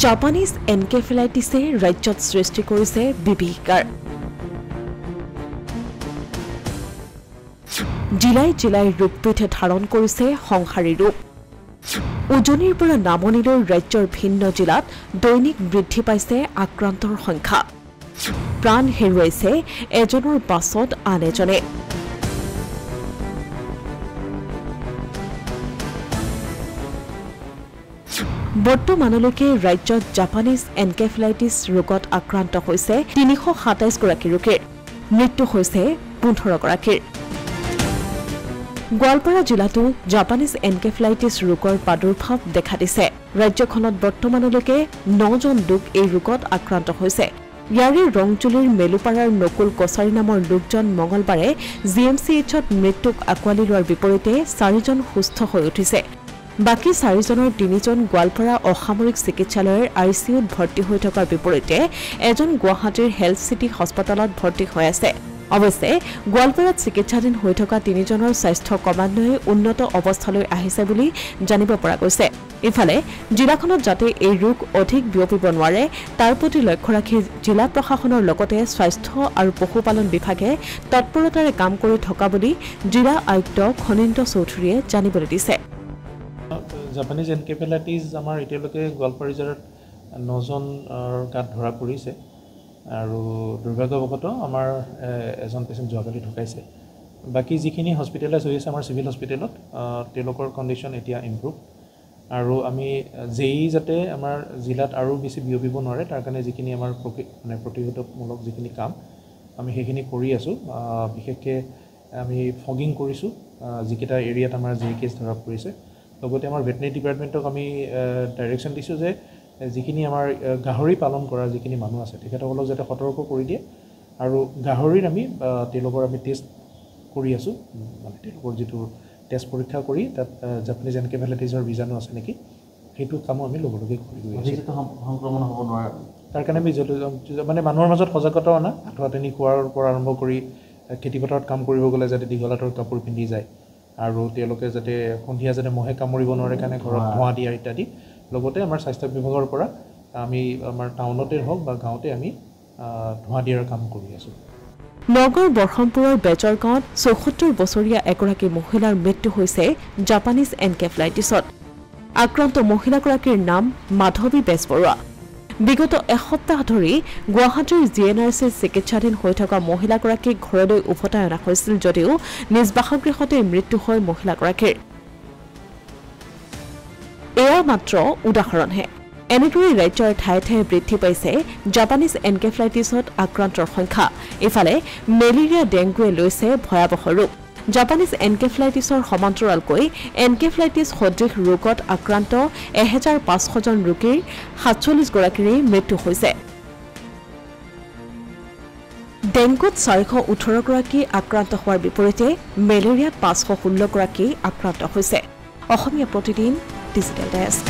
Japanese এনকেফেলাইটিছে ৰাজ্যত সৃষ্টি কৰিছে বিভীষিকাৰ জিলাই জিলাই ৰূপবিধে ধাৰণ কৰিছে সংহাৰী ৰূপ উজনিৰ পৰা নামনিলৈ ৰাজ্যৰ ভিন্ন জিলাত দৈনিক বৃদ্ধি পাইছে আক্ৰান্তৰ সংখ্যা প্ৰাণ হেৰুৱাইছে এজনৰ পাছত আন এজনে বৰ্তমানলৈকে ৰাজ্যত জাপানিজ এনকেফেলাইটিছ ৰোগত আক্ৰান্ত হৈছে ৩২৭ গৰাকী ৰোগীৰ মৃত্যু হৈছে ১৫ গৰাকীৰ গোৱালপাৰা জিলাতো জাপানিজ এনকেফেলাইটিছ ৰোগৰ প্ৰাদুৰ্ভাৱ দেখা দিছে ৰাজ্যখনত বৰ্তমানলৈকে ৯ জন লোক এই ৰোগত আক্ৰান্ত হৈছে ইয়াৰে ৰংজুলিৰ মেলুপাৰাৰ নকুল কছাৰী নামৰ লোকজন মঙলবাৰে জিএমচিএইচত মৃত্যুক আঁকোৱালি লোৱাৰ বিপৰীতে ৪ জন সুস্থ হৈ উঠিছে বাকি ৪ জনৰ ৩ জন গোৱালপাৰা অসামৰিক চিকিৎসালয়ৰ আইচিইউত ভৰ্তি হৈ থকাৰ বিপৰীতে এজন গুৱাহাটীৰ হেলথ সিটি হাস্পতালত ভৰ্তি হৈ আছে অৱশ্যে গোৱালপাৰাত চিকিৎসাধীন হৈ থকা ৩ জনৰ স্বাস্থ্য ক্ৰমান্বয়ে উন্নত অৱস্থালৈ আহিছে বুলি জানিব পৰা গৈছে ইফালে জিলাখনত যাতে এই ৰোগ অধিক বিয়পিব নোৱাৰে তাৰ প্ৰতি লক্ষ্য ৰাখি জিলা প্ৰশাসনৰ লগতে স্বাস্থ্য আৰু পশুপালন বিভাগে তৎপৰতাৰে কাম কৰি থকা বুলি জিলা আয়ুক্ত খনীন্দ্ৰ চৌধুৰীয়ে জানিবলৈ দিছে জাপানিজ এনকেফেলাইটিছ আমাৰ এতিয়ালৈকে গোৱালপাৰা জিলাত ৯ জন গাত ধৰা পৰিছে আৰু দুৰ্ভাগ্যবশতঃ আমাৰ এজন পেচেণ্ট যোৱাকালি ঢুকাইছে বাকি যিখিনি হস্পিটেলাইজ হৈ আছে আমাৰ চিভিল হস্পিটেলত তেওঁলোকৰ কণ্ডিশ্যন এতিয়া ইম্প্ৰুভ আৰু আমি যাতে আমাৰ জিলাত আৰু বেছি বিয়পিব নোৱাৰে তাৰ কাৰণে যিখিনি আমাৰ প্ৰতিৰোধমূলক যিখিনি কাম আমি সেইখিনি কৰি আছোঁ বিশেষকৈ আমি ফগিং কৰিছোঁ যিকেইটা এৰিয়াত আমাৰ যি কেছ ধৰা পৰিছে লগতে আমাৰ ভেটেনেৰি ডিপাৰ্টমেণ্টক আমি ডাইৰেকশ্যন দিছোঁ যে যিখিনি আমাৰ গাহৰি পালন কৰা যিখিনি মানুহ আছে তেখেতসকলক যাতে সতৰ্ক কৰি দিয়ে আৰু গাহৰিৰ আমি তেওঁলোকৰ আমি টেষ্ট কৰি আছোঁ মানে তেওঁলোকৰ যিটো টেষ্ট পৰীক্ষা কৰি তাত জাপানিজ এনকেফেলাইটিছৰ বীজাণু আছে নেকি সেইটো কামো আমি ল'বলগীয়া কৰি গৈ আছোঁ সংক্ৰমণ হ'ব নোৱাৰে তাৰ কাৰণে আমি মানে মানুহৰ মাজত সজাগতা অনা আঁঠুৱাটানি খোৱাৰ পৰা আৰম্ভ কৰি খেতিপথাৰত কাম কৰিব গ'লে যাতে দীঘলাতৰ কাপোৰ পিন্ধি যায় আৰু তেওঁলোকে যাতে সন্ধিয়া যাতে মহে কামুৰিব নোৱাৰে কাৰণে ঘৰত ধোঁৱা দিয়া ইত্যাদি লগতে আমাৰ স্বাস্থ্য বিভাগৰ পৰা আমি আমাৰ টাউনতে হওক বা গাঁৱতে আমি ধোঁৱা দিয়াৰ কাম কৰি আছোঁ নগৰ বৰহমপুৰৰ বেজৰ গাঁৱত ৭৪ বছৰীয়া এগৰাকী মহিলাৰ মৃত্যু হৈছে জাপানিজ এনকেফেলাইটিছত আক্ৰান্ত মহিলাগৰাকীৰ নাম মাধৱী বেজবৰুৱা বিগত এসপ্তাহ ধৰি গুৱাহাটীৰ জিএনআৰচিত চিকিৎসাধীন হৈ থকা মহিলাগৰাকীক ঘৰলৈ উভতাই অনা হৈছিল যদিও নিজ বাসগৃহতে মৃত্যু হয় মহিলাগৰাকীৰ এয়া মাত্ৰ উদাহৰণহে এনেদৰে ৰাজ্যৰ ঠায়ে ঠায়ে বৃদ্ধি পাইছে জাপানিজ এনকেফেলাইটিছত আক্ৰান্তৰ সংখ্যা ইফালে মেলেৰিয়া ডেংগুৱে লৈছে ভয়াৱহ ৰূপ জাপানিজ এনকেফেলাইটিছৰ সমান্তৰালকৈ এনকেফেলাইটিছ সদৃশ ৰোগত আক্ৰান্ত ১৫০০ জন ৰোগীৰ ৪৭ গৰাকীৰে মৃত্যু হৈছে ডেংগুত ৪১৮ গৰাকী আক্ৰান্ত হোৱাৰ বিপৰীতে মেলেৰিয়াত ৫১৬ গৰাকী আক্ৰান্ত হৈছে অসমীয়া প্ৰতিদিন ডিজিটেল ডেস্ক